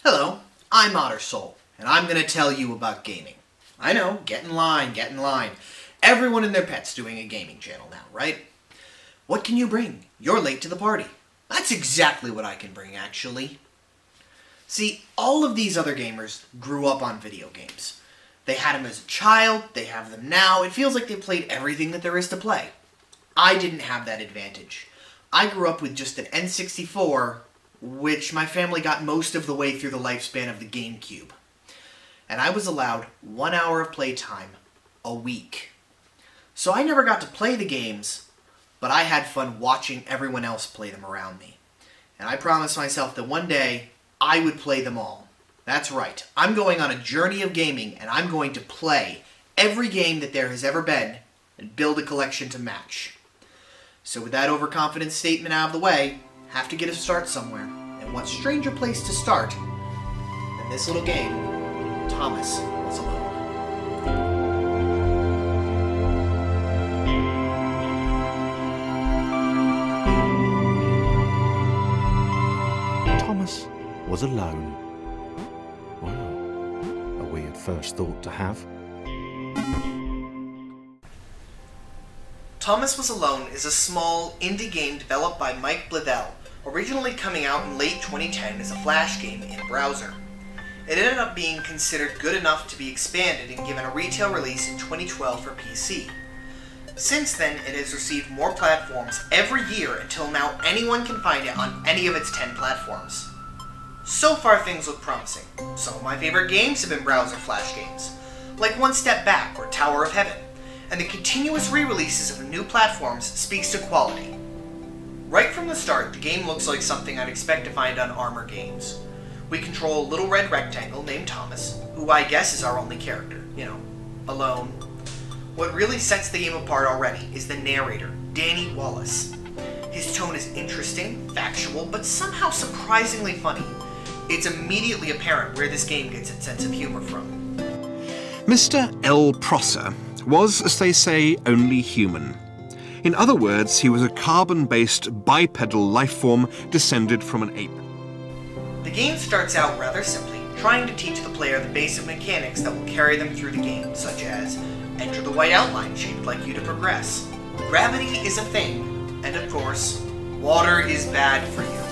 Hello, I'm Otter Soul, and I'm going to tell you about gaming. I know, get in line, get in line. Everyone and their pet's doing a gaming channel now, right? What can you bring? You're late to the party. That's exactly what I can bring, actually. See, all of these other gamers grew up on video games. They had them as a child, they have them now. It feels like they played everything that there is to play. I didn't have that advantage. I grew up with just an N64, which my family got most of the way through the lifespan of the GameCube. And I was allowed 1 hour of playtime a week. So I never got to play the games, but I had fun watching everyone else play them around me. And I promised myself that one day I would play them all. That's right, I'm going on a journey of gaming, and I'm going to play every game that there has ever been and build a collection to match. So with that overconfident statement out of the way, have to get a start somewhere. And what stranger place to start than this little game, Thomas Was Alone. Thomas was alone. Wow, a weird first thought to have. Thomas Was Alone is a small indie game developed by Mike Bledel, originally coming out in late 2010 as a Flash game in a browser. It ended up being considered good enough to be expanded and given a retail release in 2012 for PC. Since then, it has received more platforms every year until now anyone can find it on any of its 10 platforms. So far things look promising. Some of my favorite games have been browser Flash games, like One Step Back or Tower of Heaven, and the continuous re-releases of new platforms speaks to quality. Right from the start, the game looks like something I'd expect to find on Armor Games. We control a little red rectangle named Thomas, who I guess is our only character, alone. What really sets the game apart already is the narrator, Danny Wallace. His tone is interesting, factual, but somehow surprisingly funny. It's immediately apparent where this game gets its sense of humor from. Mr. L. Prosser was, as they say, only human. In other words, he was a carbon-based bipedal lifeform descended from an ape. The game starts out rather simply, trying to teach the player the basic mechanics that will carry them through the game, such as enter the white outline shaped like you to progress. Gravity is a thing, and of course, water is bad for you.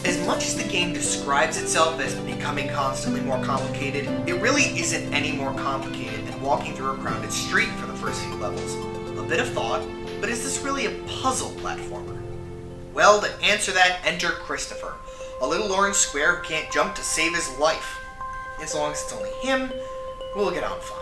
As much as the game describes itself as becoming constantly more complicated, it really isn't any more complicated than walking through a crowded street for the first few levels. A bit of thought, but is this really a puzzle platformer? Well, to answer that, enter Christopher, a little orange square who can't jump to save his life. As long as it's only him, we'll get on fine.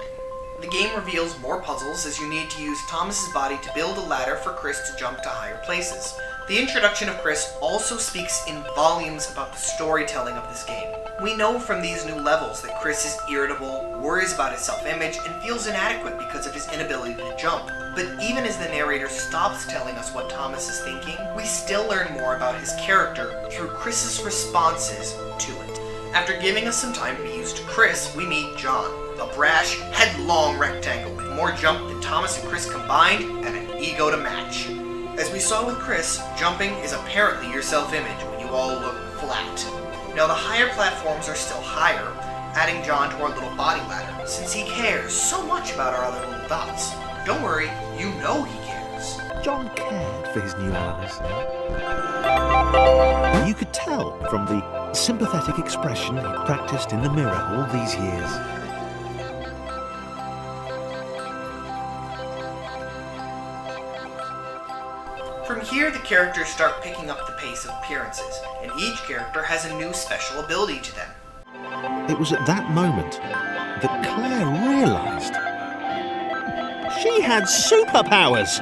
The game reveals more puzzles as you need to use Thomas's body to build a ladder for Chris to jump to higher places. The introduction of Chris also speaks in volumes about the storytelling of this game. We know from these new levels that Chris is irritable, worries about his self-image, and feels inadequate because of his inability to jump. But even as the narrator stops telling us what Thomas is thinking, we still learn more about his character through Chris's responses to it. After giving us some time to be used to Chris, we meet John, a brash, headlong rectangle with more jump than Thomas and Chris combined and an ego to match. As we saw with Chris, jumping is apparently your self-image when you all look flat. Now the higher platforms are still higher, adding John to our little body ladder, since he cares so much about our other little dots. Don't worry, you know he cares. John cared for his new allies. You could tell from the sympathetic expression he practiced in the mirror all these years. From here, the characters start picking up the pace of appearances, and each character has a new special ability to them. It was at that moment that Claire realised she had superpowers.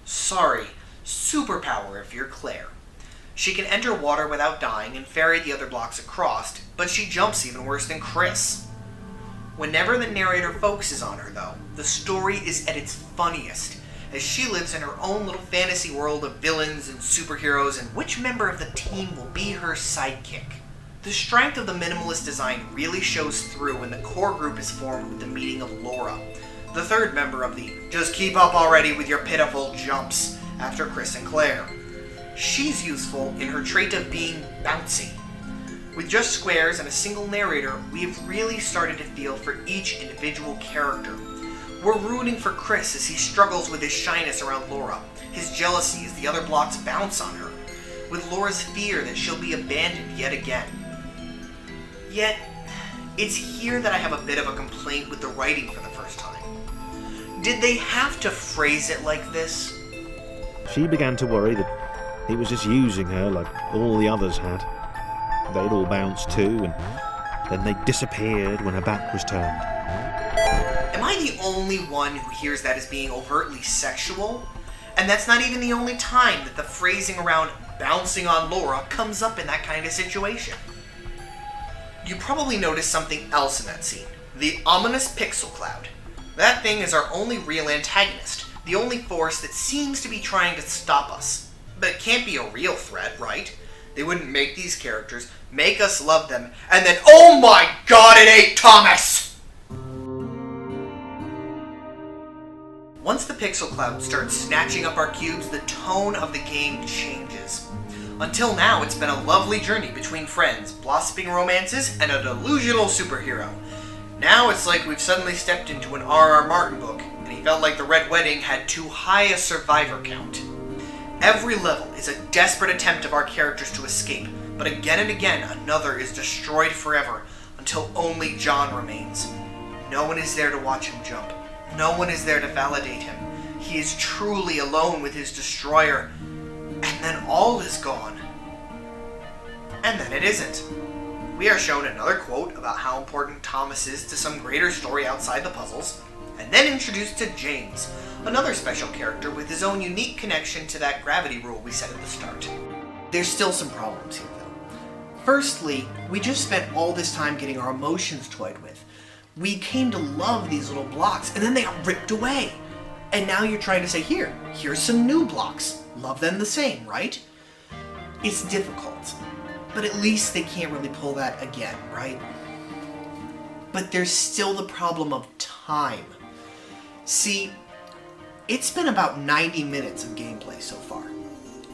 Sorry, superpower if you're Claire. She can enter water without dying and ferry the other blocks across, but she jumps even worse than Chris. Whenever the narrator focuses on her, though, the story is at its funniest, as she lives in her own little fantasy world of villains and superheroes and which member of the team will be her sidekick. The strength of the minimalist design really shows through when the core group is formed with the meeting of Laura, the third member of the "just keep up already with your pitiful jumps" after Chris and Claire. She's useful in her trait of being bouncy. With just squares and a single narrator, we've really started to feel for each individual character. We're rooting for Chris as he struggles with his shyness around Laura, his jealousy as the other blocks bounce on her, with Laura's fear that she'll be abandoned yet again. Yet, it's here that I have a bit of a complaint with the writing for the first time. Did they have to phrase it like this? She began to worry that he was just using her like all the others had. They'd all bounced too, and then they disappeared when her back was turned. Am I the only one who hears that as being overtly sexual? And that's not even the only time that the phrasing around bouncing on Laura comes up in that kind of situation. You probably noticed something else in that scene. The ominous pixel cloud. That thing is our only real antagonist, the only force that seems to be trying to stop us. But it can't be a real threat, right? They wouldn't make these characters, make us love them, and then, oh my god, it ate Thomas! Once the pixel cloud starts snatching up our cubes, the tone of the game changes. Until now, it's been a lovely journey between friends, blossoming romances, and a delusional superhero. Now it's like we've suddenly stepped into an R.R. Martin book, and he felt like the Red Wedding had too high a survivor count. Every level is a desperate attempt of our characters to escape, but again and again another is destroyed forever, until only John remains. No one is there to watch him jump. No one is there to validate him. He is truly alone with his destroyer, and then all is gone. And then it isn't. We are shown another quote about how important Thomas is to some greater story outside the puzzles, and then introduced to James, another special character with his own unique connection to that gravity rule we said at the start. There's still some problems here, though. Firstly, we just spent all this time getting our emotions toyed with. We came to love these little blocks, and then they got ripped away. And now you're trying to say, here's some new blocks. Love them the same, right? It's difficult, but at least they can't really pull that again, right? But there's still the problem of time. See, it's been about 90 minutes of gameplay so far,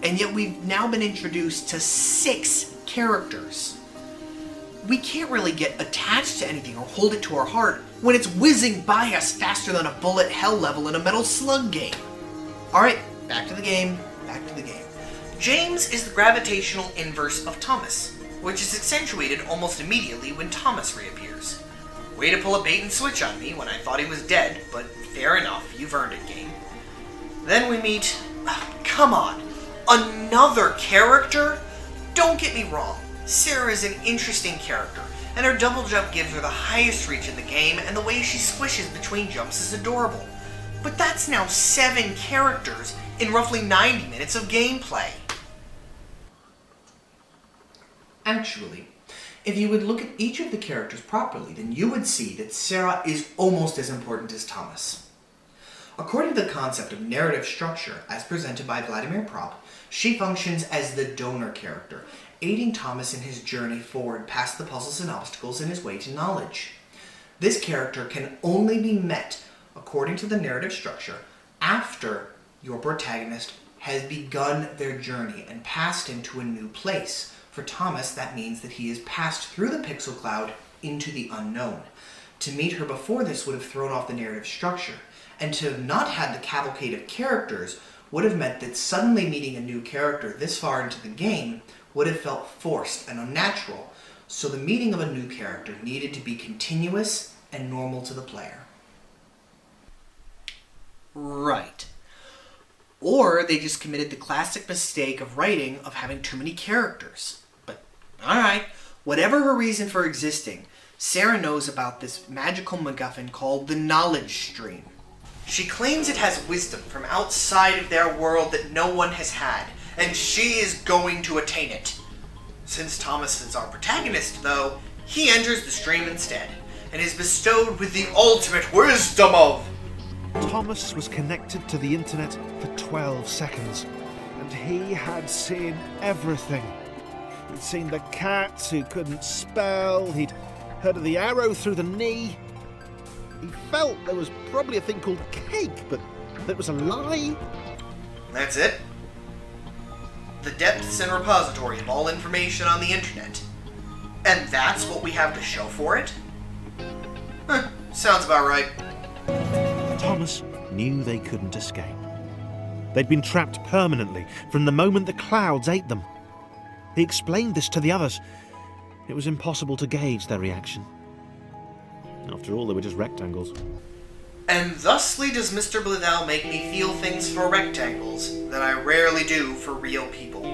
and yet we've now been introduced to 6 characters. We can't really get attached to anything or hold it to our heart when it's whizzing by us faster than a bullet hell level in a Metal Slug game. Alright, back to the game. James is the gravitational inverse of Thomas, which is accentuated almost immediately when Thomas reappears. Way to pull a bait and switch on me when I thought he was dead, but fair enough, you've earned it, game. Then we meet... come on! Another character? Don't get me wrong, Sarah is an interesting character, and her double jump gives her the highest reach in the game, and the way she squishes between jumps is adorable. But that's now 7 characters in roughly 90 minutes of gameplay. Actually, if you would look at each of the characters properly, then you would see that Sarah is almost as important as Thomas. According to the concept of narrative structure, as presented by Vladimir Prop, she functions as the donor character, aiding Thomas in his journey forward past the puzzles and obstacles in his way to knowledge. This character can only be met, according to the narrative structure, after your protagonist has begun their journey and passed into a new place. For Thomas, that means that he has passed through the pixel cloud into the unknown. To meet her before this would have thrown off the narrative structure, and to have not had the cavalcade of characters would have meant that suddenly meeting a new character this far into the game would have felt forced and unnatural, so the meeting of a new character needed to be continuous and normal to the player. Right. Or they just committed the classic mistake of writing of having too many characters. But, alright, whatever her reason for existing, Sarah knows about this magical MacGuffin called the Knowledge Stream. She claims it has wisdom from outside of their world that no one has had, and she is going to attain it. Since Thomas is our protagonist, though, he enters the stream instead, and is bestowed with the ultimate wisdom of... Thomas was connected to the internet for 12 seconds, and he had seen everything. He'd seen the cat who couldn't spell, he'd heard of the arrow through the knee. He felt there was probably a thing called cake, but that was a lie. That's it. The depths and repository of all information on the internet. And that's what we have to show for it? Sounds about right. Thomas knew they couldn't escape. They'd been trapped permanently from the moment the clouds ate them. He explained this to the others. It was impossible to gauge their reaction. After all, they were just rectangles. And thusly does Mr. Bledel make me feel things for rectangles that I rarely do for real people.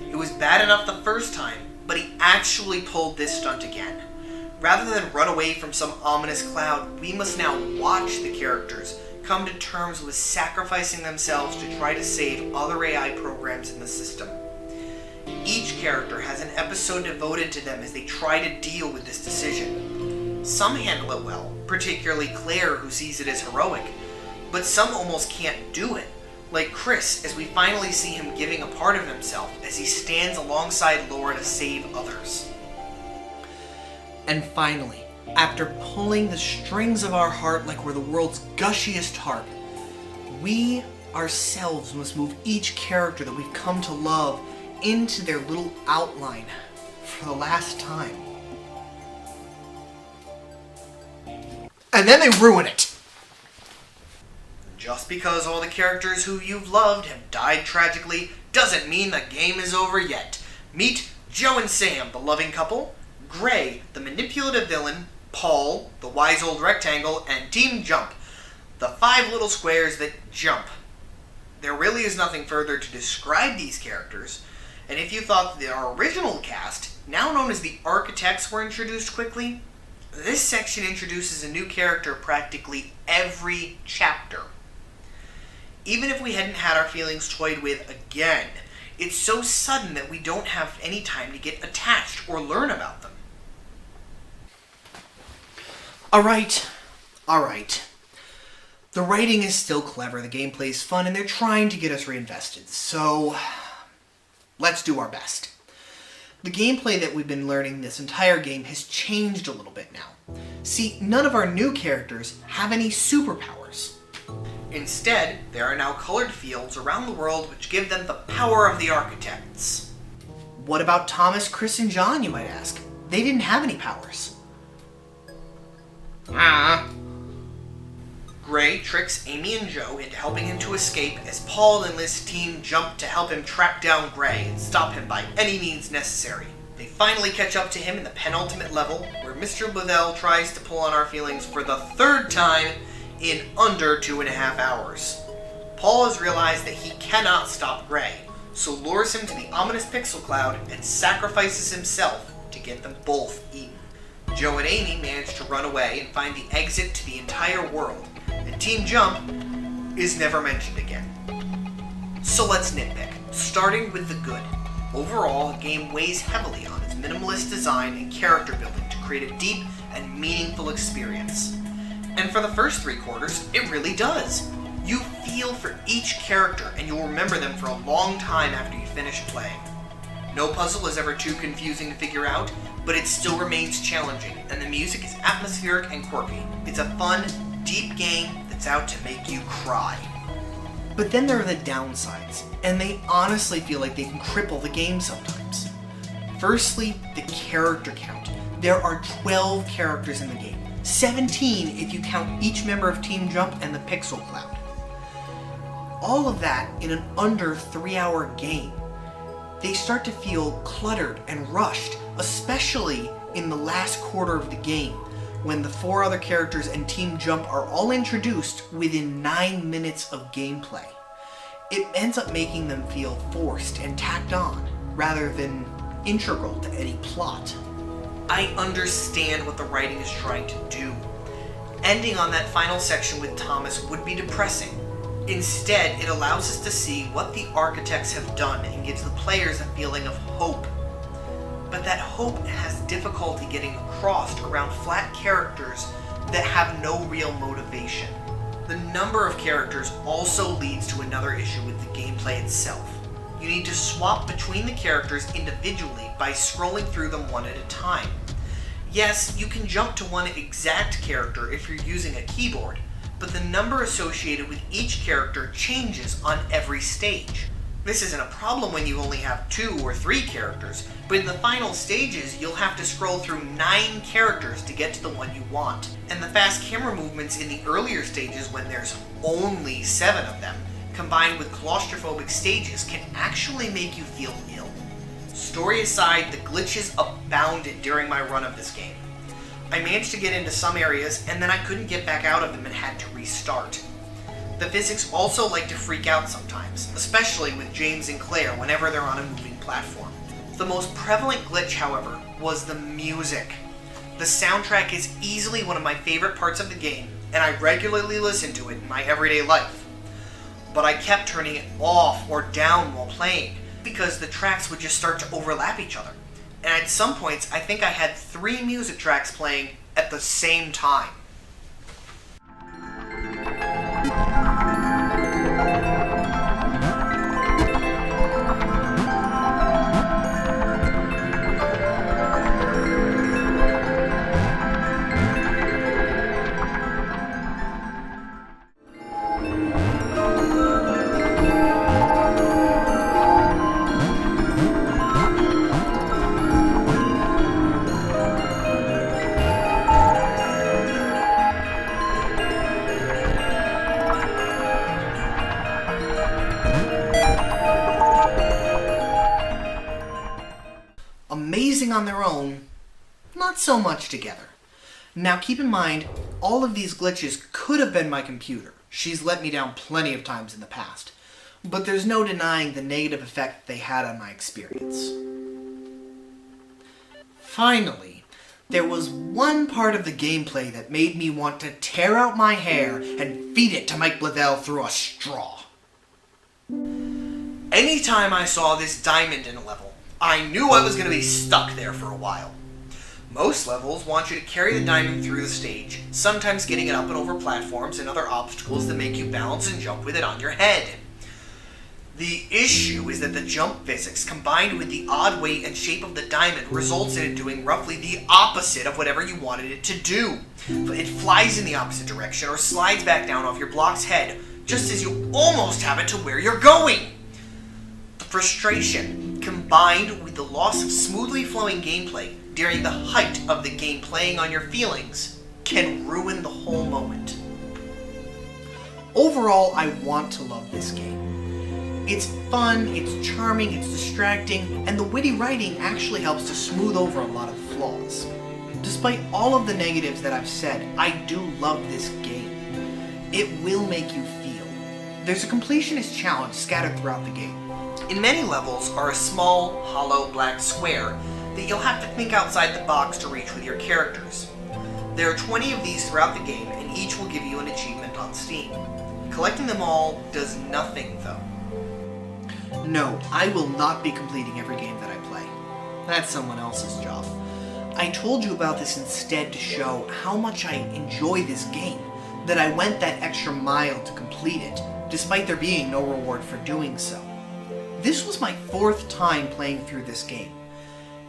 It was bad enough the first time, but he actually pulled this stunt again. Rather than run away from some ominous cloud, we must now watch the characters come to terms with sacrificing themselves to try to save other AI programs in the system. Each character has an episode devoted to them as they try to deal with this decision. Some handle it well, particularly Claire, who sees it as heroic, but some almost can't do it, like Chris, as we finally see him giving a part of himself as he stands alongside Laura to save others. And finally, after pulling the strings of our heart like we're the world's gushiest harp, we ourselves must move each character that we've come to love into their little outline for the last time. And then they ruin it! Just because all the characters who you've loved have died tragically doesn't mean the game is over yet. Meet Joe and Sam, the loving couple, Gray, the manipulative villain, Paul, the wise old rectangle, and Team Jump, the 5 little squares that jump. There really is nothing further to describe these characters, and if you thought that our original cast, now known as the Architects, were introduced quickly, this section introduces a new character practically every chapter. Even if we hadn't had our feelings toyed with again, it's so sudden that we don't have any time to get attached or learn about them. Alright. The writing is still clever, the gameplay is fun, and they're trying to get us reinvested, so let's do our best. The gameplay that we've been learning this entire game has changed a little bit now. See, none of our new characters have any superpowers. Instead, there are now colored fields around the world which give them the power of the Architects. What about Thomas, Chris, and John, you might ask? They didn't have any powers. Gray tricks Amy and Joe into helping him to escape as Paul enlists Team Jump to help him track down Gray and stop him by any means necessary. They finally catch up to him in the penultimate level, where Mr. Bledel tries to pull on our feelings for the 3rd time in under 2.5 hours. Paul has realized that he cannot stop Gray, so lures him to the ominous pixel cloud and sacrifices himself to get them both eaten. Joe and Amy manage to run away and find the exit to the entire world, and Team Jump is never mentioned again. So let's nitpick, starting with the good. Overall, the game weighs heavily on its minimalist design and character building to create a deep and meaningful experience. And for the first 3 quarters, it really does. You feel for each character, and you'll remember them for a long time after you finish playing. No puzzle is ever too confusing to figure out, but it still remains challenging, and the music is atmospheric and quirky. It's a fun, deep game that's out to make you cry. But then there are the downsides, and they honestly feel like they can cripple the game sometimes. Firstly, the character count. There are 12 characters in the game. 17 if you count each member of Team Jump and the Pixel Cloud. All of that in an under 3-hour game. They start to feel cluttered and rushed, especially in the last quarter of the game, when the 4 other characters and Team Jump are all introduced within 9 minutes of gameplay. It ends up making them feel forced and tacked on, rather than integral to any plot. I understand what the writing is trying to do. Ending on that final section with Thomas would be depressing. Instead, it allows us to see what the Architects have done and gives the players a feeling of hope. But that hope has difficulty getting across around flat characters that have no real motivation. The number of characters also leads to another issue with the gameplay itself. You need to swap between the characters individually by scrolling through them one at a time. Yes, you can jump to one exact character if you're using a keyboard, but the number associated with each character changes on every stage. This isn't a problem when you only have 2 or 3 characters, but in the final stages you'll have to scroll through 9 characters to get to the one you want. And the fast camera movements in the earlier stages when there's only 7 of them, combined with claustrophobic stages, can actually make you feel ill. Story aside, the glitches abounded during my run of this game. I managed to get into some areas, and then I couldn't get back out of them and had to restart. The physics also like to freak out sometimes, especially with James and Claire whenever they're on a moving platform. The most prevalent glitch, however, was the music. The soundtrack is easily one of my favorite parts of the game, and I regularly listen to it in my everyday life. But I kept turning it off or down while playing, because the tracks would just start to overlap each other. And at some points, I think I had 3 music tracks playing at the same time. Amazing on their own, not so much together. Now keep in mind, all of these glitches could have been my computer. She's let me down plenty of times in the past. But there's no denying the negative effect they had on my experience. Finally, there was one part of the gameplay that made me want to tear out my hair and feed it to Mike Blavell through a straw. Anytime I saw this diamond in a level, I knew I was going to be stuck there for a while. Most levels want you to carry the diamond through the stage, sometimes getting it up and over platforms and other obstacles that make you balance and jump with it on your head. The issue is that the jump physics, combined with the odd weight and shape of the diamond, results in it doing roughly the opposite of whatever you wanted it to do. It flies in the opposite direction or slides back down off your block's head, just as you almost have it to where you're going. The frustration, combined with the loss of smoothly flowing gameplay during the height of the game playing on your feelings, can ruin the whole moment. Overall, I want to love this game. It's fun, it's charming, it's distracting, and the witty writing actually helps to smooth over a lot of the flaws. Despite all of the negatives that I've said, I do love this game. It will make you feel. There's a completionist challenge scattered throughout the game. In many levels are a small, hollow black square that you'll have to think outside the box to reach with your characters. There are 20 of these throughout the game, and each will give you an achievement on Steam. Collecting them all does nothing, though. No, I will not be completing every game that I play. That's someone else's job. I told you about this instead to show how much I enjoy this game, that I went that extra mile to complete it, despite there being no reward for doing so. This was my 4th time playing through this game,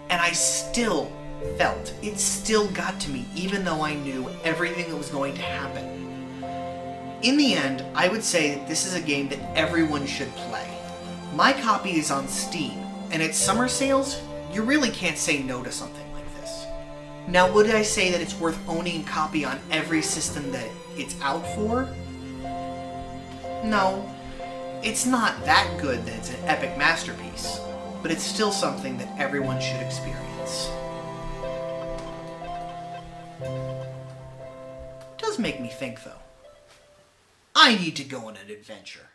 and I still felt it still got to me even though I knew everything that was going to happen. In the end, I would say that this is a game that everyone should play. My copy is on Steam, and at summer sales, you really can't say no to something like this. Now, would I say that it's worth owning a copy on every system that it's out for? No. It's not that good that it's an epic masterpiece, but it's still something that everyone should experience. It does make me think, though. I need to go on an adventure.